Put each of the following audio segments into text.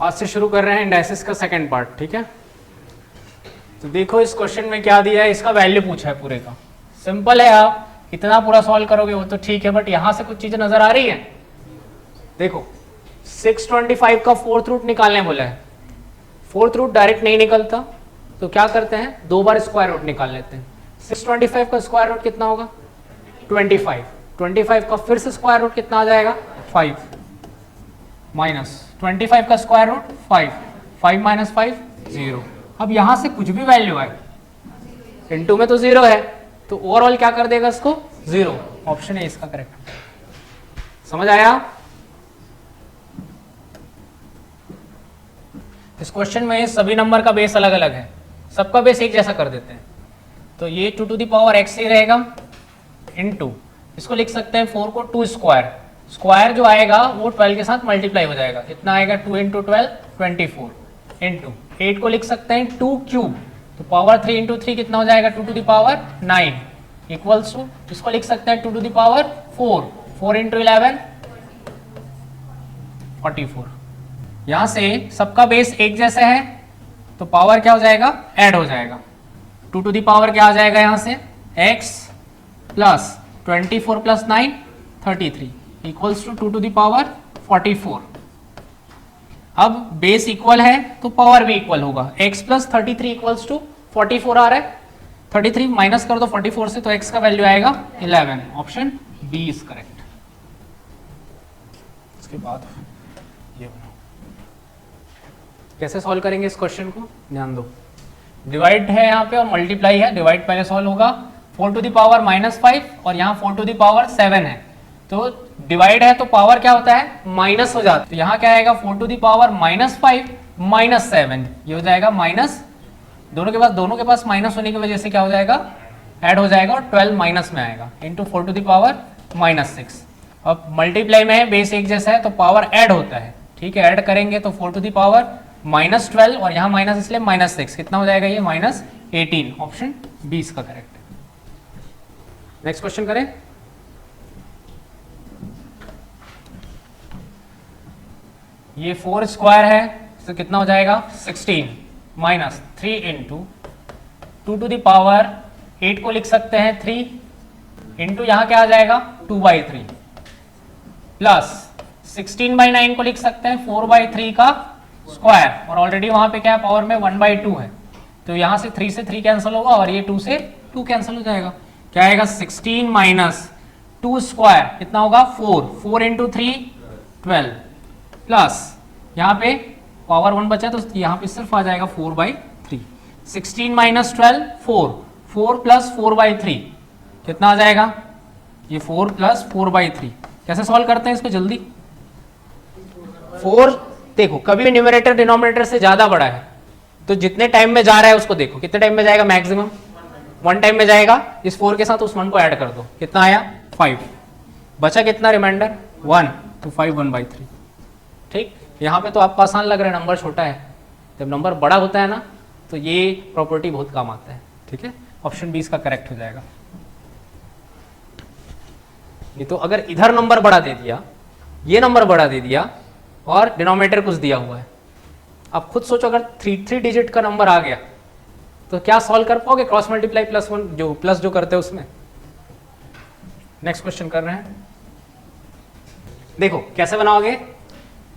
आज से शुरू कर रहे हैं इंडाइसिस का सेकंड पार्ट, ठीक है। तो देखो इस क्वेश्चन में क्या दिया है, इसका वैल्यू पूछा है पूरे का। सिंपल है, आप इतना पूरा सॉल्व करोगे वो तो ठीक है, बट यहां से कुछ चीजें नजर आ रही है। देखो 625 का फोर्थ रूट निकालने बोला है। फोर्थ रूट डायरेक्ट नहीं निकलता, तो क्या करते हैं, दो बार स्क्वायर रूट निकाल लेते हैं। 625 का स्क्वायर रूट कितना होगा, 25। 25 का फिर से स्क्वायर रूट कितना आ जाएगा, 5 माइनस 25 का स्क्वायर रूट 5, 5 माइनस 5 0। अब यहां से कुछ भी वैल्यू आए, इनटू में तो 0 है, तो ओवरऑल क्या कर देगा इसको, 0। ऑप्शन है इसका करेक्ट। समझ आया। इस क्वेश्चन में सभी नंबर का बेस अलग अलग है, सबका बेस एक जैसा कर देते हैं। तो ये 2 टू द पावर x ही रहेगा, इनटू इसको लिख सकते हैं 4 को 2 स्क्वायर, स्क्वायर जो आएगा वो 12 के साथ मल्टीप्लाई हो जाएगा, कितना आएगा 2 इंटू 12 24, इंटू 8 को लिख सकते हैं 2 क्यूब, तो पावर 3 इंटू 3 कितना हो जाएगा 2 to the power 9, equals to इसको लिख सकते हैं 2 टू द पावर 4, 4 इंटू 11 44। यहां से सबका बेस एक जैसे है, तो पावर क्या हो जाएगा, ऐड हो जाएगा। 2 टू द पावर क्या आ जाएगा यहां से, x plus 24 plus 9 33 equals to 2 to the power 44। अब बेस इक्वल है तो पावर भी इक्वल होगा, x प्लस 33 इक्वल्स टू 44 आ रहा है, 33 माइनस कर दो 44 से, तो x का वैल्यू आएगा 11। Option B is correct. उसके बाद ये बनाओ, कैसे सॉल्व करेंगे इस क्वेश्चन को, ध्यान दो। डिवाइड है यहाँ पे और मल्टीप्लाई है, डिवाइड पहले सॉल्व होगा। 4 टू द पावर -5 और यहाँ 4 टू द पावर 7 है, तो डिवाइड है तो पावर क्या होता है, माइनस हो जाता है। तो यहाँ क्या आएगा 4 टू द पावर -5 -7, ये हो जाएगा माइनस, दोनों के पास माइनस होने की वजह से क्या हो जाएगा, ऐड हो जाएगा और 12 माइनस में आएगा, इंटू 4 टू द पावर -6। अब मल्टीप्लाई में है, बेस एक जैसा है तो पावर ऐड होता है, ठीक है। ऐड करेंगे तो 4 टू द पावर -12 और यहाँ माइनस इसलिए -6, कितना हो जाएगा ये -18। ऑप्शन बी इसका करेक्ट है। नेक्स्ट क्वेश्चन करें। ये 4 स्क्वायर है तो कितना हो जाएगा 16 minus 3 into 2 to the power 8 को लिख सकते हैं 3 इंटू यहाँ क्या आ जाएगा 2/3 प्लस 16/9 को लिख सकते हैं 4/3 का स्क्वायर, और ऑलरेडी वहां पे क्या है, पावर में 1/2 है, तो यहां से 3 से 3 कैंसिल होगा और ये 2 से 2 कैंसिल हो जाएगा। क्या आएगा 16 माइनस 2 स्क्वायर कितना होगा 4 इंटू 3 12 प्लस यहाँ पे पावर 1 बचा तो यहाँ पे सिर्फ आ जाएगा 4/3। 16 माइनस 12 4 प्लस 4/3 कितना आ जाएगा, ये 4 प्लस 4/3। कैसे सॉल्व करते हैं इसको जल्दी। 4 देखो कभी भी न्यूमरेटर डिनोमिनेटर से ज्यादा बड़ा है, तो जितने टाइम में जा रहा है उसको देखो, कितने टाइम में जाएगा, मैक्सिमम 1 टाइम में जाएगा। इस 4 के साथ उस 1 को ऐड कर दो, कितना आया 5, बचा कितना रिमाइंडर 1, तो 5 1/3। ठीक, यहाँ पे तो आपको आसान लग रहा है, नंबर छोटा है, जब नंबर बड़ा होता है ना तो ये प्रॉपर्टी बहुत काम आता है, ठीक है। ऑप्शन बी इसका करेक्ट हो जाएगा। नहीं तो अगर इधर नंबर बड़ा दे दिया, ये नंबर बड़ा दे दिया और डिनोमिनेटर कुछ दिया हुआ है, आप खुद सोचो अगर 3 डिजिट का नंबर आ गया तो क्या सॉल्व कर पाओगे, क्रॉस मल्टीप्लाई +1 जो प्लस जो करते हैं उसमें। नेक्स्ट क्वेश्चन कर रहे हैं, देखो कैसे बनाओगे।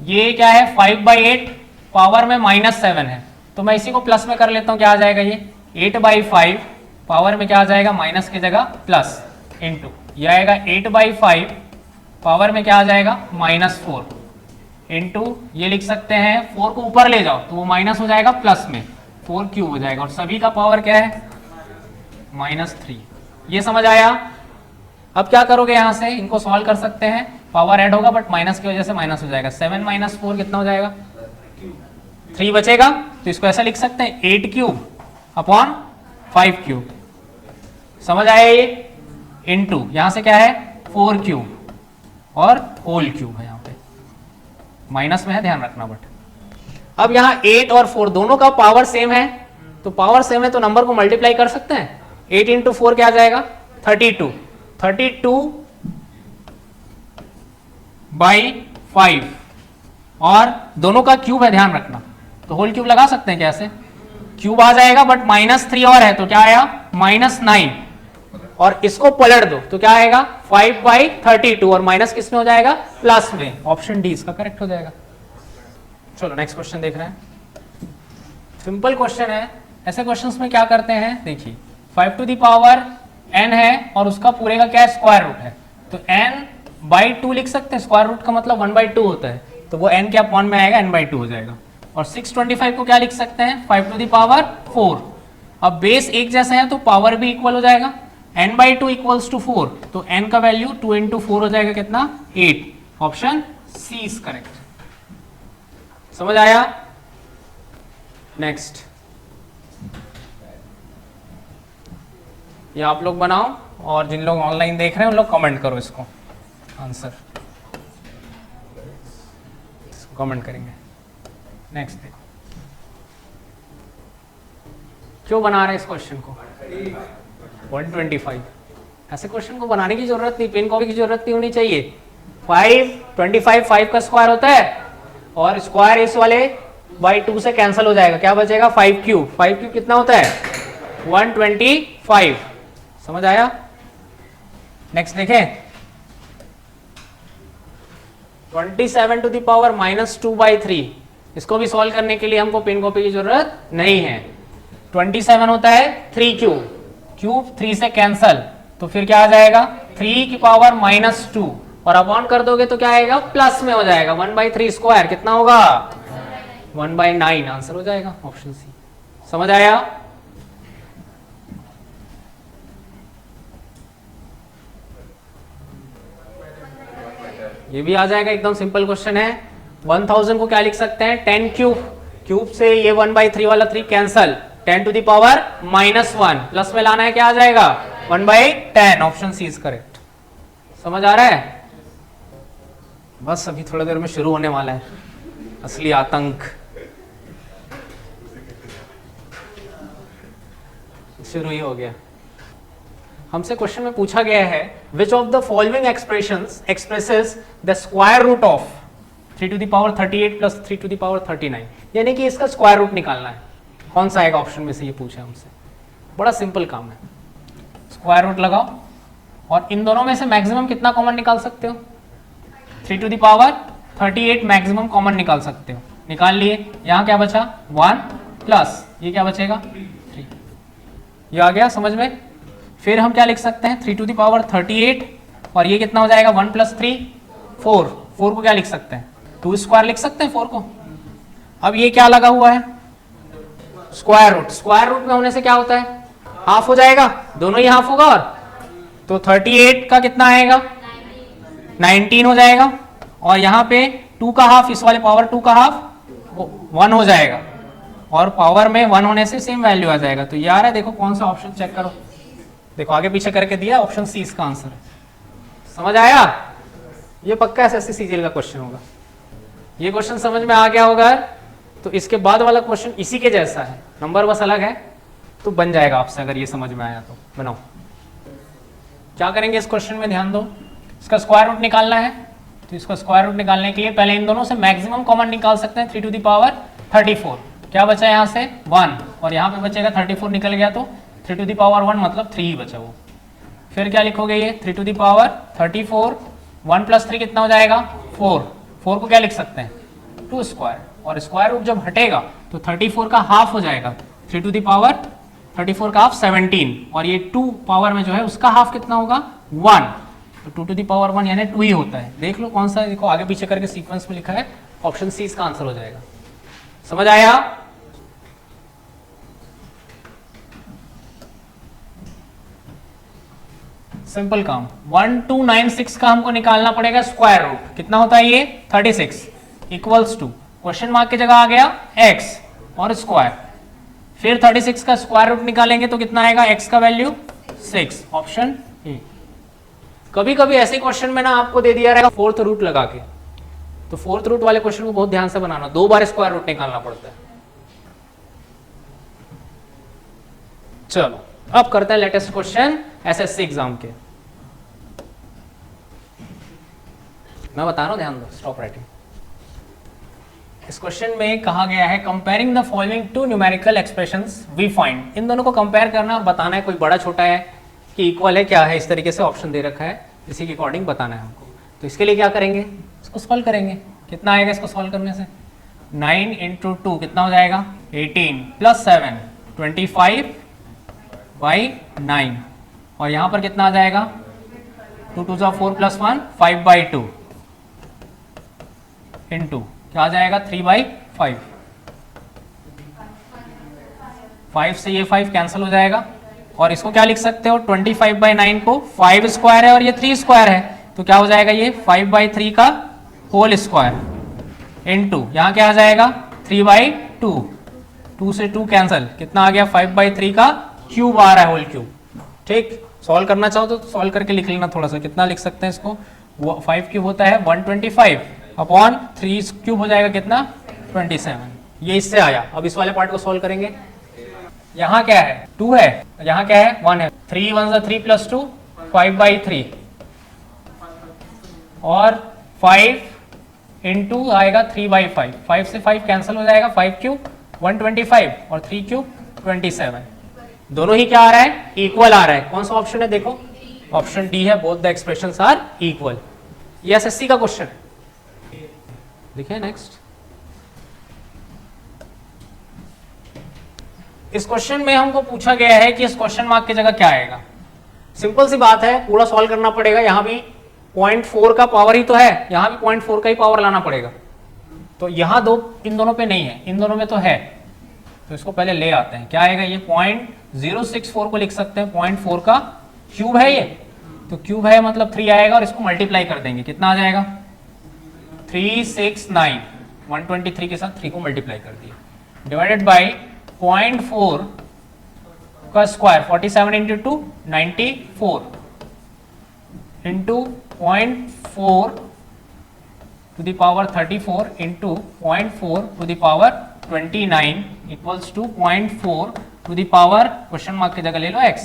ये क्या है 5/8 पावर में -7 है, तो मैं इसी को प्लस में कर लेता हूं, क्या आ जाएगा ये 8/5 पावर में क्या आ जाएगा माइनस की जगह प्लस, इंटू ये आएगा 8/5 पावर में क्या आ जाएगा -4 इंटू ये लिख सकते हैं 4 को ऊपर ले जाओ तो वो माइनस हो जाएगा प्लस में 4 क्यूब हो जाएगा, और सभी का पावर क्या है -3। ये समझ आया। अब क्या करोगे, यहां से इनको सॉल्व कर सकते हैं, पावर ऐड होगा बट माइनस की वजह से माइनस हो जाएगा। 7 माइनस 4 कितना हो जाएगा 3 बचेगा, तो इसको ऐसा लिख सकते हैं 8 क्यूब अपॉन 5 क्यूब। समझ आया ये, इंटू यहां से क्या है 4 क्यूब और होल क्यूब है, यहाँ पे माइनस में है ध्यान रखना। बट अब यहाँ 8 और 4 दोनों का पावर सेम है, तो पावर सेम है तो नंबर को मल्टीप्लाई कर सकते हैं। 8 इंटू 4 क्या आ जाएगा 32, 32/5 और दोनों का क्यूब है, ध्यान रखना, तो होल क्यूब लगा सकते हैं क्या ऐसे, क्यूब आ जाएगा, बट -3 और है तो क्या आया -9, और इसको पलट दो तो क्या आएगा 5/32, और माइनस किस में हो जाएगा, प्लस में। ऑप्शन डी इसका करेक्ट हो जाएगा। चलो नेक्स्ट क्वेश्चन देख रहे हैं, सिंपल क्वेश्चन है। ऐसे क्वेश्चंस में क्या करते हैं, देखिए 5 टू द पावर n है और उसका पूरे का क्या स्क्वायर रूट है, तो n/2 लिख सकते हैं, स्क्वायर रूट का मतलब 1/2 होता है, तो वो n के अपॉन में आएगा, n/2 हो जाएगा। और 625 को क्या लिख सकते हैं, 5 टू द पावर 4। अब बेस एक जैसा है तो पावर भी इक्वल हो जाएगा, n/2 इक्वल्स टू 4, तो n का वैल्यू 2 × 4 हो जाएगा कितना, 8। Option C is correct. समझ आया। नेक्स्ट, ये आप लोग बनाओ, और जिन लोग ऑनलाइन देख रहे हैं उन लोग कमेंट करो इसको, आंसर कमेंट करेंगे। नेक्स्ट देखो, क्यों बना रहे हैं इस क्वेश्चन को, 125। ऐसे क्वेश्चन को बनाने की जरूरत नहीं, पेन कॉपी की जरूरत नहीं होनी चाहिए। 5 5 का स्क्वायर होता है, और स्क्वायर इस वाले /2 से कैंसिल हो जाएगा, क्या बचेगा 5 क्यूब। 5 क्यूब कितना होता है 125। समझ आया। नेक्स्ट देखें, 27 टू द पावर -2/3, इसको भी सॉल्व करने के लिए हमको पेन कॉपी की जरूरत नहीं है। 27 होता है 3 क्यूब, क्यूब 3 से कैंसल, तो फिर क्या आ जाएगा 3 की पावर -2, और अपॉन कर दोगे तो क्या आएगा, प्लस में हो जाएगा, 1/3 स्क्वायर कितना होगा 1/9, आंसर हो जाएगा ऑप्शन सी। समझ आया। ये भी आ जाएगा, एकदम सिंपल क्वेश्चन है। 1000 को क्या लिख सकते हैं 10 क्यूब, क्यूब से ये 1/3 वाला 3 cancel, 10 to the power -1, plus में लाना है क्या आ जाएगा 1/10। Option C is correct. समझ आ रहा है। बस अभी थोड़ी देर में शुरू होने वाला है असली आतंक, शुरू ही हो गया। हमसे क्वेश्चन में पूछा गया है, which of the following expressions expresses the square root of 3 to the power 38 plus 3 to the power 39, यानी कि इसका स्क्वायर रूट निकालना है। कौन सा आएगा ऑप्शन में से, ये पूछा हमसे। बड़ा सिंपल काम है, स्क्वायर रूट लगाओ, और इन दोनों में से मैक्सिमम कितना कॉमन निकाल सकते हो, 3 to the power 38 maximum common निकाल सकते हो। निकाल लिए, यहाँ क्या बचा 1 प्लस ये क्या बचेगा 3, ये आ गया समझ में। फिर हम क्या लिख सकते हैं 3 टू द पावर 38, और ये कितना हो जाएगा 1 + 3 4, 4 को क्या लिख सकते हैं 2 स्क्वायर लिख सकते हैं 4 को। अब ये क्या लगा हुआ है स्क्वायर रूट, स्क्वायर रूट में होने से क्या होता है हाफ हो जाएगा, दोनों ही हाफ होगा, और तो 38 का कितना आएगा 19 हो जाएगा, और यहाँ पे 2 का हाफ, इस वाले पावर 2 का हाफ 1 हो जाएगा, और पावर में 1 होने से सेम वैल्यू आ जाएगा। तो यार है, देखो कौन सा ऑप्शन चेक करो, देखो आगे पीछे करके दिया, ऑप्शन सी इसका आंसर है। समझ आया। ये पक्का एसएससी सीजीएल का क्वेश्चन होगा। ये क्वेश्चन समझ में आ गया होगा, तो इसके बाद वाला क्वेश्चन इसी के जैसा है, नंबर बस अलग है, तो बन जाएगा आपसे अगर ये समझ में आया तो। बनाओ, क्या करेंगे इस क्वेश्चन में, ध्यान दो। इसका स्क्वायर रूट निकालना है, तो इसका स्क्वायर रूट निकालने के लिए पहले इन दोनों से मैक्सिमम कॉमन निकाल सकते हैं 3 टू द पावर 34। क्या बचा यहाँ से 1, और यहाँ पे बचेगा 34 निकल गया, तो 3 टू द पावर 1 मतलब 3 ही बचा वो। फिर क्या लिखोगे, ये 3 टू द पावर 34, 1 + 3 कितना हो जाएगा 4, 4 को क्या लिख सकते हैं 2 स्क्वायर, और स्क्वायर रूट जब हटेगा तो 34 का हाफ हो जाएगा, 3 टू द पावर 34 का हाफ 17, और ये 2 पावर में जो है उसका हाफ कितना होगा 1, तो 2 टू द पावर 1 यानी 2 ही होता है। देख लो कौन सा, देखो आगे पीछे करके सीक्वेंस में लिखा है, ऑप्शन सी इसका आंसर हो जाएगा। समझ आया। सिंपल काम, 1296 का हमको निकालना पड़ेगा स्क्वायर रूट, कितना होता है ये 36 इक्वल्स टू क्वेश्चन मार्क की जगह आ गया x और स्क्वायर, फिर 36 का स्क्वायर रूट निकालेंगे तो कितना आएगा x का वैल्यू 6, ऑप्शन ए। कभी कभी ऐसे क्वेश्चन में ना आपको दे दिया रहेगा 4th रूट लगा के, तो 4th रूट वाले क्वेश्चन को बहुत ध्यान से बनाना, 2 बार स्क्वायर रूट निकालना पड़ता है। चलो अब करते हैं लेटेस्ट क्वेश्चन एसएससी एग्जाम के। मैं बता रहा हूं, ध्यान दो, स्टॉप राइटिंग। इस क्वेश्चन में कहा गया है comparing the following two numerical expressions we find. इन दोनों को कंपेयर करना और बताना है कोई बड़ा छोटा है कि इक्वल है क्या है, इस तरीके से ऑप्शन दे रखा है, इसी के अकॉर्डिंग बताना है हमको। तो इसके लिए क्या करेंगे, इसको सॉल्व करेंगे। कितना आएगा इसको सॉल्व करने से, 9 इंटू 2 कितना हो जाएगा 18 प्लस 7 25/9 और यहाँ पर कितना आ जाएगा 2 2 4 प्लस 1 5/2 इंटू क्या आ जाएगा 3/5। 5 से ये 5 कैंसिल हो जाएगा और इसको क्या लिख सकते हो 25/9 को 5 स्क्वायर है और ये 3 स्क्वायर है तो क्या हो जाएगा ये 5/3 का होल स्क्वायर इंटू यहाँ क्या आ जाएगा 3/2। 2 से 2 कैंसिल, कितना आ गया 5/3 का क्यूब आ रहा है, होल क्यूब। ठीक, सॉल्व करना चाहो तो सॉल्व करके लिख लेना थोड़ा सा। कितना लिख सकते हैं इसको, 5 क्यूब होता है 125 अपॉन 3 क्यूब हो जाएगा कितना 27। ये इससे आया। अब इस वाले पार्ट को सॉल्व करेंगे। यहाँ क्या है 2 है, यहाँ क्या है 1 है। 3 1 3 प्लस 2 5/3 और 5 इंटू आएगा 3/5। 5 से 5 कैंसिल हो जाएगा, 5 क्यूब 125 और 3 क्यूब 27। दोनों ही क्या आ रहा है इक्वल आ रहा है। कौन सा ऑप्शन है देखो, ऑप्शन डी है, both the expressions are equal. ये एसएससी का क्वेश्चन है। देखिए नेक्स्ट, इस क्वेश्चन में हमको पूछा गया है कि इस क्वेश्चन मार्क की जगह क्या आएगा। सिंपल सी बात है, पूरा सॉल्व करना पड़ेगा। यहां भी 0.4 का पावर ही तो है, यहां भी 0.4 का ही पावर लाना पड़ेगा। तो यहां इन दोनों पे नहीं है, इन दोनों में तो है, तो इसको पहले ले आते हैं। क्या आएगा ये 0.064 को लिख सकते हैं, 0.4 का क्यूब है ये, तो क्यूब है मतलब 3 आएगा और इसको मल्टीप्लाई कर देंगे, कितना आ जाएगा 369। 123 के साथ 3 को मल्टीप्लाई कर दिया, डिवाइडेड बाई 0.4 का square 47 into 2 94 into 0.4 to the power 34 into 0.4 to the power 29 equals to 0.4 to the power question mark की जगह ले लो x।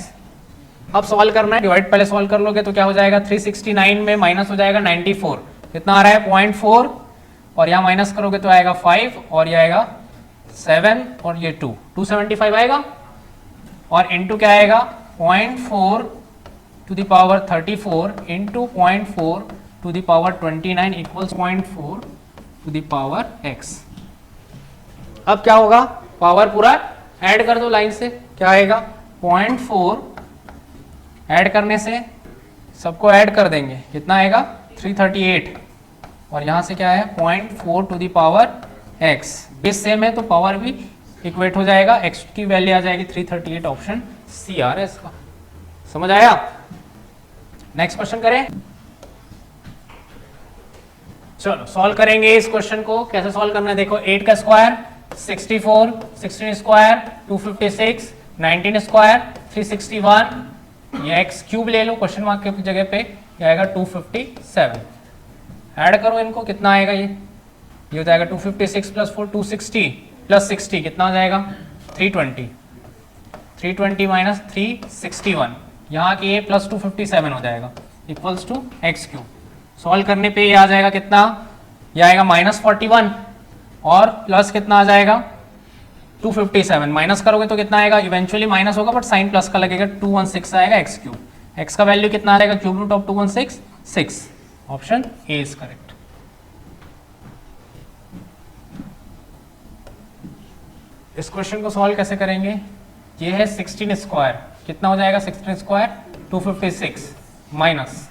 अब सॉल्व करना है, डिवाइड पहले सॉल्व कर लोगे तो क्या हो जाएगा 369 में माइनस हो जाएगा 94, कितना आ रहा है 0.4 और यहाँ माइनस करोगे तो आएगा 5 और ये आएगा 7 और ये 2 275 आएगा और इनटू क्या आएगा 0.4 to the power 34 into 0.4 to the power 29 equals 0.4 to the power x। अब क्या होगा, पावर पूरा ऐड कर दो लाइन से, क्या आएगा 0.4 ऐड करने से सबको ऐड कर देंगे, कितना आएगा 338 और यहाँ से क्या है 0.4 to the power x। Base same है तो पावर भी इक्वेट हो जाएगा, x की वैल्यू आ जाएगी 338, ऑप्शन सी आ रहा है इसका। समझ आया। नेक्स्ट क्वेश्चन करें, चलो सॉल्व करेंगे इस क्वेश्चन को। कैसे सॉल्व करना है देखो, 8 का स्क्वायर 64, 16 स्क्वायर 256, 19 स्क्वायर 361, ये x क्यूब ले लो क्वेश्चन मार्क के जगह पे, ये आएगा 257। ऐड करो इनको, कितना आएगा ये हो जाएगा 256 प्लस 4 260 प्लस 60 कितना हो जाएगा 320, 320 माइनस 361, यहाँ की ये प्लस 257 हो जाएगा equals to x cube. Solve करने पे ये आ जाएगा कितना, ये आएगा -41 और प्लस कितना आ जाएगा 257। माइनस करोगे तो कितना आएगा, इवेंचुअली माइनस होगा बट साइन प्लस का लगेगा, 216 आएगा एक्स क्यूब। एक्स का वैल्यू कितना आ जाएगा, cube root of 216 6, option A is correct. इस क्वेश्चन को सॉल्व कैसे करेंगे, ये है 16 स्क्वायर, कितना हो जाएगा 16 स्क्वायर 256 माइनस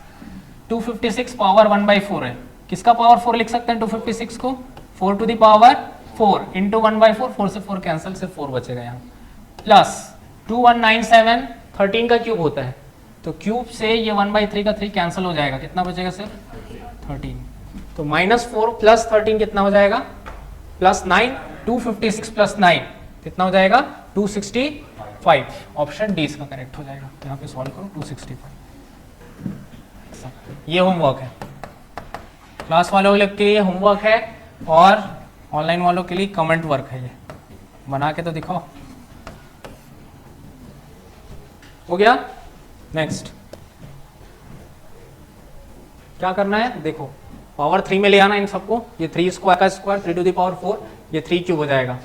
256 पावर 1/4 है, किसका पावर 4 लिख सकते हैं 256 को, 4 टू द पावर 4 इंटू 1/4, 4 से 4 कैंसिल, सिर्फ 4 बचेगा यहाँ, प्लस 2197 13 का क्यूब होता है, तो क्यूब से ये 1/3 का 3 कैंसिल हो जाएगा, कितना बचेगा सिर्फ 13, तो -4 प्लस 13 कितना हो जाएगा +9, 256 प्लस 9 कितना हो जाएगा 265, ऑप्शन डी इसका करेक्ट हो जाएगा। यहाँ पे सॉल्व करो 265। ये होमवर्क है, क्लास वालों के लिए होमवर्क है और ऑनलाइन वालों के लिए कमेंट वर्क है, ये बना के तो दिखाओ। हो गया। नेक्स्ट क्या करना है देखो, पावर 3 में ले आना इन सबको, ये 3 स्क्वायर का स्क्वायर 3 टू द पावर 4, ये 3 क्यूब हो जाएगा,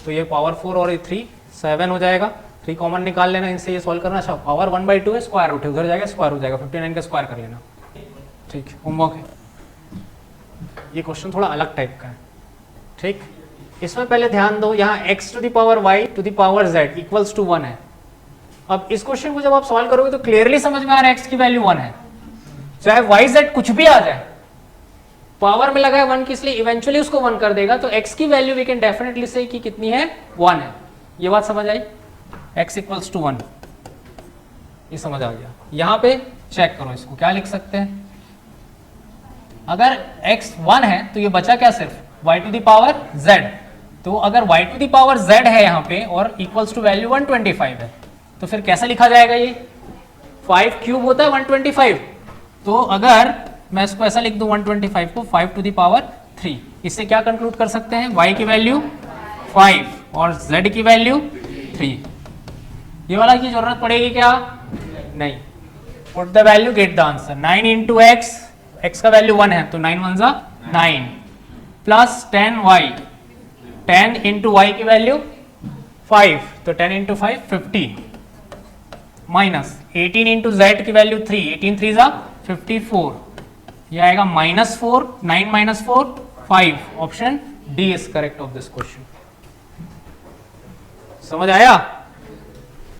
तो ये पावर 4 और ये 3 7 हो जाएगा, 3 कॉमन निकाल लेना, इनसे ये सॉल्व करना। अच्छा पावर 1/2 है, स्क्वायर रूट है, उधर जाएगा स्क्वायर हो जाएगा, 59 का स्क्वायर कर लेना। ठीक है, होमवर्क है ये, क्वेश्चन थोड़ा अलग टाइप का है। ठीक, इसमें पहले ध्यान दो, यहाँ x to the power y to the power z equals to 1 है। अब इस क्वेश्चन को जब आप सॉल्व करोगे तो क्लियरली समझ में आ रहा है x की वैल्यू 1 है, चाहे y z कुछ भी आ जाए, पावर में लगा है 1 की, इसलिए इवेंचुअली उसको 1 कर देगा, तो x की वैल्यू वी कैन डेफिनेटली से कि कितनी है, 1 है। ये बात समझ आई, x इक्वल्स टू 1, ये समझ आ गया। यहां पे चेक करो, इसको क्या लिख सकते हैं, अगर x 1 है तो ये बचा क्या, सिर्फ y to the power z, तो अगर y to the power z है यहाँ पे और इक्वल्स टू वैल्यू 125 है, तो फिर कैसे लिखा जाएगा, ये 5 क्यूब होता है 125, तो अगर मैं इसको ऐसा लिख दूं 125 को 5 टू द पावर 3, इससे क्या कंक्लूड कर सकते हैं, y की वैल्यू 5 और z की वैल्यू 3। ये वाला की जरूरत पड़ेगी क्या, नहीं, put the value get the answer, 9 into x का वैल्यू 1 है तो 9 1 जा 9 प्लस 10y, 10 इंटू y की वैल्यू 5 तो 10 इंटू 5 50 माइनस 18 इंटू z की वैल्यू 3, 18 3 जा 54, ये आएगा -4, 9 - 4 5, option D is correct of this question. समझ आया?